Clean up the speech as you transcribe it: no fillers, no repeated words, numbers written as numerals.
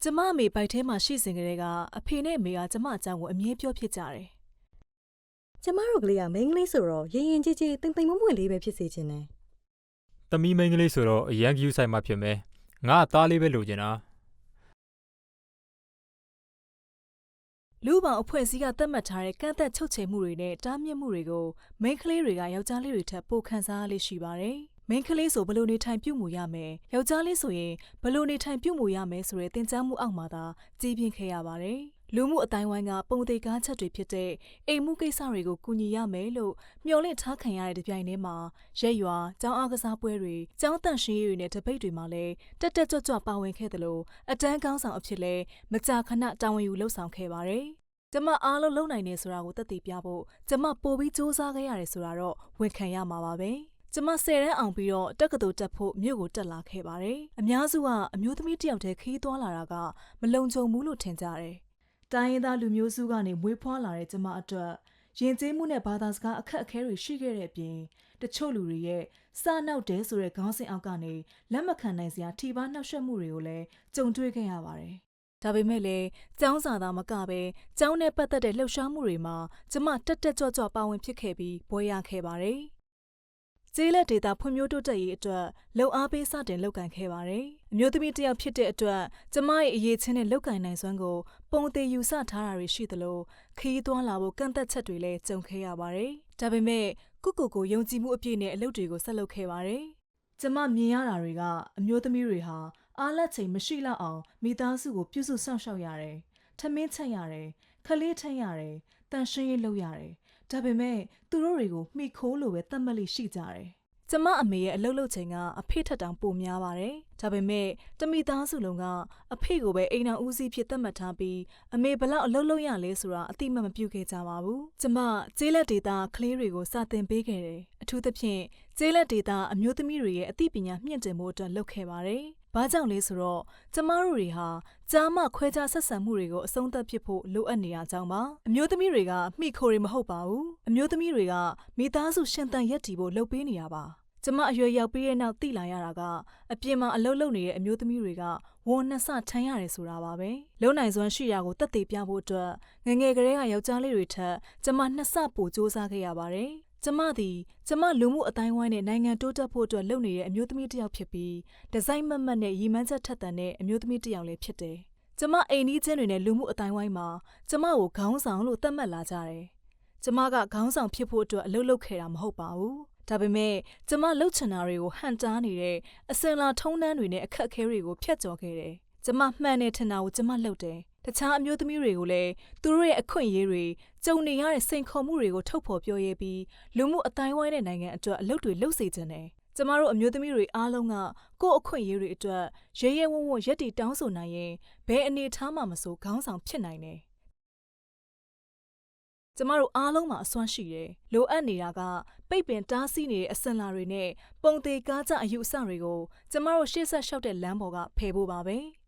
ကျမအမေဘိုက်ထဲမှာရှိစဉ်ကလေးကအဖေနဲ့အမေကကျမအကြောင်းကိုအမြဲပြောဖြစ်ကြတယ်ကျမတို့ကလေးကမိန်းကလေးဆိုတော့ရင်ရင်ကြီးကြီးတင်တိမ်မွမွလေးပဲဖြစ်စေချင်တယ်။သမီးမိန်းကလေးဆိုတော့အရန်ကျူးဆိုင်မှဖြစ်မယ်။ငါသားလေးပဲလိုချင်တာလူပေါင်းအဖွဲ့အစည်းကသတ်မှတ်ထားတဲ့ကန့်သက်ချုပ်ချယ်မှုတွေနဲ့တားမြစ်မှုတွေကိုမိန်းကလေးတွေကယောက်ျားလေးတွေထက်ပိုခံစားရလေးရှိပါတယ်။မိန်းကလေးဆိုဘယ်လိုနေထိုင်ပြုမှုရမယ်။ယောက်ျားလေးဆိုရင်ဘယ်လိုနေထိုင်ပြုမှုရမယ်ဆိုတဲ့သင်ကြားမှုအောက်မှာသာကြီးပြင်းခဲ့ရပါတယ်။လူမှုအတိုင်းဝိုင်းကပုံသေးကားချက်တွေဖြစ်တဲ့အိမ်မှုကိစ္စတွေကိုကူညီရမယ်လို့မျှော်လင့်ထားခံရတဲ့ဒီပြိုင်ထဲမှာရက်ရွာကျောင်းအားကစားပွဲတွေကျောင်းတန့်ရှင်းရေးတွေနဲ့တပိတ်တွေမှာလည်းတက်တက်ကြွကြွပါဝင်ခဲ့တယ်လို့အတန်းကောင်းဆောင်အဖြစ်လဲမကြာခဏတာဝန်ယူလှုပ်ဆောင်ခဲ့ပါတယ်။ကျမအားလုံးလုံနိုင်နေဆိုတာကိုသက်သေပြဖို့ကျမပို့ပြီးစူးစမ်းခဲ့ရတယ်ဆိုတာတော့ဝန်ခံရမှာပါပဲ။ကျမ10တန်းအောင်ပြီးတော့တက္ကသိုလ်တက်ဖို့မြို့ကိုတက်လာခဲ့ပါတယ်။အများစုကအမျိုးသမီးတစ်ယောက်တည်းခီးသွားလာတာကမလုံခြုံဘူးလို့ထင်ကြတယ်။တိုင်းရင်းသားလူမျိုးစုကနေမွေးဖွားလာတဲ့ကျမအတွက်ယဉ်ကျေးမှုနဲ့ဘာသာစကားအခက်အခဲတွေရှိခဲ့တဲ့အပြင်တချို့လူတွေရဲ့စနောက်တဲဆိုတဲ့ခေါင်းစဉ်အောက်ကနေလက်မခံနိုင်စရာထိပါနှောက်ယှက်မှုတွေကိုလည်းကြုံတွေ့ခဲ့ရပါတယ်။ဒါပေမဲ့လည်းကျောင်းစာသားမကပဲကျောင်းနဲ့ပတ်သက်တဲ့လှုပ်ရှားမှုတွေမှာကျမတက်တက်ကြွကြွပါဝင်ဖြစ်ခဲ့ပြီးဘွဲရခဲ့ပါတယ်။ကျေးလက်ဒေတာဖွံ့ဖြိုးတိုးတက်ရေးအတွက်လှုပ်အားပေးစတင်လုပ်ကင်ခဲ့ပါတယ်။အမျိုးသမီးတစ်ယောက်ဖြစ်တဲ့အတွက်ကျမရဲ့အရေးချင်းနဲ့လုပ်ကင်နိုင်စွမ်းကိုပုံသေးယူဆထားတာတွေရှိသလိုခရီးသွားလာဖို့ကန့်သက်ချက်တွေလည်းကြုံခဲ့ရပါတယ်။ဒါပေမဲ့ကိုယုံကြည်မှုအပြည့်နဲ့အလုပ်တွေကိုဆက်လုပ်ခဲ့ပါတယ်။ကျမမြင်ရတာတွေကအမျိုးသမီးတွေဟာအားလက်ချိန်မရှိလောက်အောင်မိသားစုကိုပြုစုစောင့်ရှောက်ရတယ်။ထမင်းချက်ရတယ်။ခလေးထမ်းရတယ်။တန်ရှင်းရေးလုပ်ရတယ်။ဒါပေမဲ့သူတို့တွေကိုမှီခိုးလို့ပဲသတ်မှတ်လိရှိကြတယ်။ကျမအမေရဲ့အလုပ်လုပ်ချိန်ကအဖေထက်တောင်ပိုများပါတယ်။ဒါပေမဲ့တမိသားစုလုံးကအဖေကိုပဲအိမ်တော်ဦးစီးဖြစ်သတ်မှတ်ထားပြီးအမေဘလောက်အလုပ်လုပ်ရလဲဆိုတာအတိမပြုခဲ့ကြပါဘူး။ကျမကျေးလက်ဒေတာကလေးတွေကိုစာသင်ပေးခဲ့တယ်။အထူးသဖြင့်ကျေးလက်ဒေတာအမျိုးသမီးတွေရဲ့အသိပညာမြင့်တင်မှုအတွက်လုပ်ခဲ့ပါတယ်။ဘာကြောင့်လဲဆိုတော့ကျမတို့တွေဟာကြားမခွဲခြားဆက်ဆံမှုတွေကိုအဆုံးသတ်ဖြစ်ဖို့လိုအပ်နေတာကြောင့်ပါအမျိုးသမီးတွေကမိခိုတွေမဟုတ်ပါဘူးအမျိုးသမီးတွေကမိသားစုရှင်သန်ရက်တည်ဖို့လုပ်ပေးနေတာပါကျမအရွယ်ရောက်ပြီးတဲ့နောက်သိလာရတာကအပြင်မှာအလုပ်လုပ်နေတဲ့အမျိုးသမီးတွေကဝန်နှစ်ဆထမ်းရတယ်ဆိုတာပါပဲလုံနိုင်စွမ်းရှိရာကိုတက်သေးပြဖို့အတွက်ငငယ်ကလေးကယောက်ျားလေးတွေထက်ကျမနှစ်ဆပိုစူးစမ်းခဲ့ရပါတယ်ကျမသည်ကျမလူမှုအတိုင်းဝိုင်းနဲ့နိုင်ငံတိုးတက်ဖို့အတွက်လုပ်နေတဲ့အမျိုးသမီးတစ်ယောက်ဖြစ်ပြီးဒီဇိုင်းမတ်နဲ့ရည်မှန်းချက်ထက်သန်တဲ့အမျိုးသမီးတစ်ယောက်လည်းဖြစ်တယ်။ကျမအိမ်နီးချင်းတွေနဲ့လူမှုအတိုင်းဝိုင်းမှာကျမကိုခေါင်းဆောင်လို့သတ်မှတ်လာကြတယ်။ကျမကခေါင်းဆောင်ဖြစ်ဖို့အတွက်အလုပ်လုပ်ခဲ့တာမဟုတ်ပါဘူး။ဒါပေမဲ့ကျမလှုပ်ချင်တာတွေကိုဟန်တားနေတဲ့အစင်လာထုံးတမ်းတွေနဲ့အခက်အခဲတွေကိုဖျက်ကျော်ခဲ့တယ်။ကျမမှန်တယ်ထင်တာကိုကျမလုပ်တယ်။တခြားအမျိုးသမီးတွေကိုလည်းသူတို့ရဲ့အခွင့်အရေးတွေကြုံနေရတဲ့စိန်ခေါ်မှုတွေကိုထုတ်ဖော်ပြောရဲပြီးလူမှုအတိုင်းဝိုင်းတဲ့နိုင်ငံအတွက်အလုပ်တွေလုပ်စေချင်တယ်။ကျမတို့အမျိုးသမီးတွေအားလုံးကကိုယ့်အခွင့်အရေးတွေအတွက်ရဲရဲဝံ့ဝံ့ရက်တီတောင်းဆိုနိုင်ရင်ဘယ်အနေအထားမှမဆိုခေါင်းဆောင်ဖြစ်နိုင်တယ်။ကျမတို့အားလုံးမှာအစွမ်းရှိတယ်။လိုအပ်နေတာကပိတ်ပင်တားဆီးနေတဲ့အစင်လာတွေနဲ့ပုံသေးကားကြအယူအဆတွေကိုကျမတို့ရှေ့ဆက်လျှောက်တဲ့လမ်းပေါ်ကဖယ်ဖို့ပါပဲ။